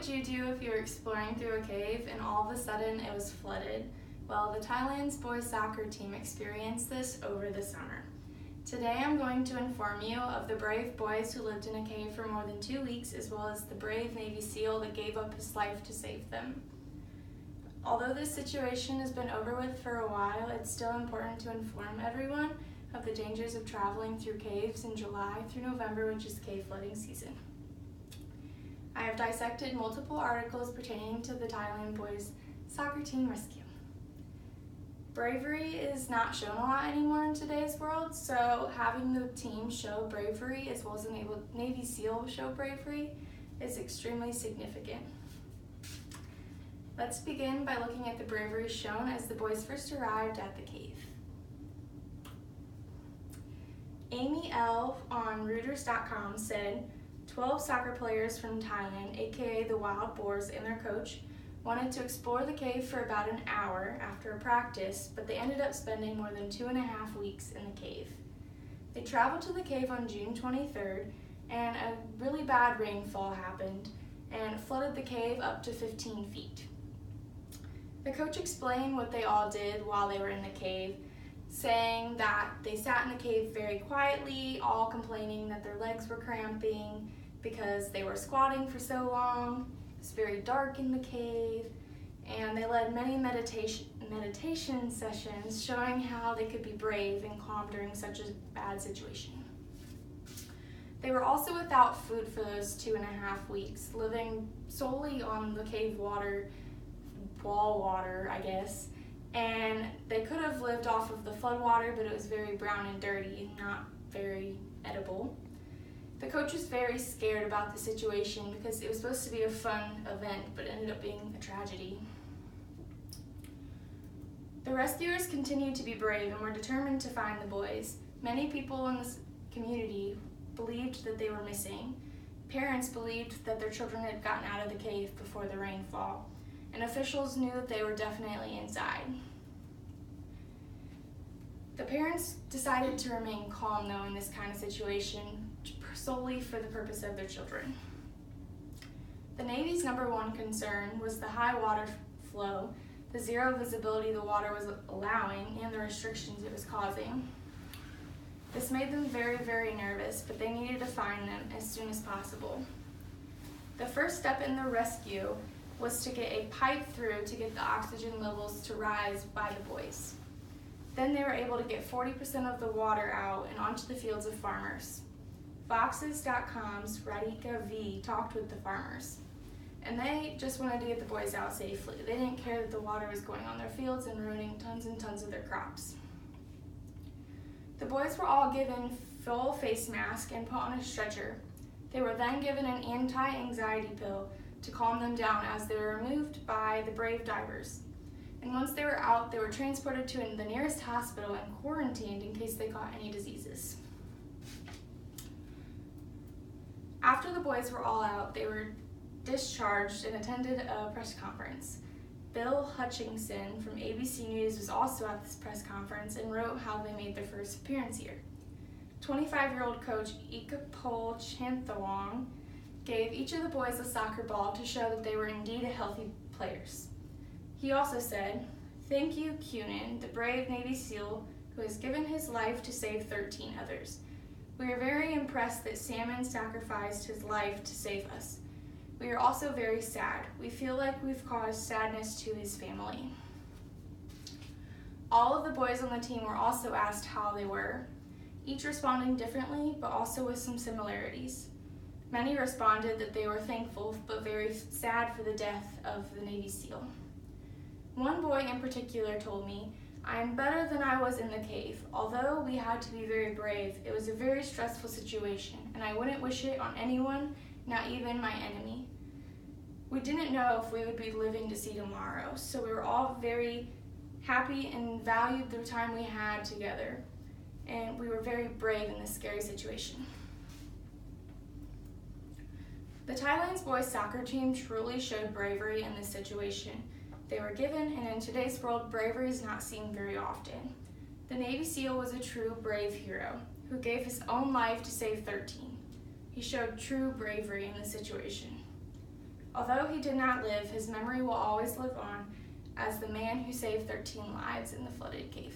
would you do if you were exploring through a cave and all of a sudden it was flooded? Well, the Thailand's boys soccer team experienced this over the summer. Today I'm going to inform you of the brave boys who lived in a cave for more than 2 weeks, as well as the brave Navy SEAL that gave up his life to save them. Although this situation has been over with for a while, it's still important to inform everyone of the dangers of traveling through caves in July through November, which is cave flooding season. I have dissected multiple articles pertaining to the Thailand boys soccer team rescue. Bravery is not shown a lot anymore in today's world, so having the team show bravery as well as a Navy SEAL show bravery is extremely significant. Let's begin by looking at the bravery shown as the boys first arrived at the cave. Amy L. on Reuters.com said, 12 soccer players from Thailand, aka the Wild Boars, and their coach wanted to explore the cave for about an hour after a practice, but they ended up spending more than 2.5 weeks in the cave. They traveled to the cave on June 23rd, and a really bad rainfall happened and flooded the cave up to 15 feet. The coach explained what they all did while they were in the cave, saying that they sat in the cave very quietly, all complaining that their legs were cramping because they were squatting for so long. It was very dark in the cave, and they led many meditation sessions showing how they could be brave and calm during such a bad situation. They were also without food for those 2.5 weeks, living solely on the cave water, wall water, I guess, and they could have lived off of the flood water, but it was very brown and dirty and not very edible. The coach was very scared about the situation because it was supposed to be a fun event, but ended up being a tragedy. The rescuers continued to be brave and were determined to find the boys. Many people in this community believed that they were missing. Parents believed that their children had gotten out of the cave before the rainfall, and officials knew that they were definitely inside. The parents decided to remain calm though in this kind of situation, solely for the purpose of their children. The Navy's #1 concern was the high water flow, the zero visibility the water was allowing, and the restrictions it was causing. This made them very, very nervous, but they needed to find them as soon as possible. The first step in the rescue was to get a pipe through to get the oxygen levels to rise by the boys. Then they were able to get 40% of the water out and onto the fields of farmers. Foxes.com's Radhika V talked with the farmers, and they just wanted to get the boys out safely. They didn't care that the water was going on their fields and ruining tons and tons of their crops. The boys were all given full face masks and put on a stretcher. They were then given an anti-anxiety pill to calm them down as they were removed by the brave divers. And once they were out, they were transported to the nearest hospital and quarantined in case they caught any diseases. After the boys were all out, they were discharged and attended a press conference. Bill Hutchinson from ABC News was also at this press conference and wrote how they made their first appearance here. 25-year-old coach Ikapol Chanthawong gave each of the boys a soccer ball to show that they were indeed healthy players. He also said, "Thank you, Cunin, the brave Navy SEAL who has given his life to save 13 others. We are very impressed that Salmon sacrificed his life to save us. We are also very sad. We feel like we've caused sadness to his family." All of the boys on the team were also asked how they were, each responding differently, but also with some similarities. Many responded that they were thankful, but very sad for the death of the Navy SEAL. One boy in particular told me, "I am better than I was in the cave. Although we had to be very brave, it was a very stressful situation, and I wouldn't wish it on anyone, not even my enemy. We didn't know if we would be living to see tomorrow, so we were all very happy and valued the time we had together, and we were very brave in this scary situation." The Thailand's boys soccer team truly showed bravery in this situation they were given, and in today's world, bravery is not seen very often. The Navy SEAL was a true brave hero who gave his own life to save 13. He showed true bravery in this situation. Although he did not live, his memory will always live on as the man who saved 13 lives in the flooded cave.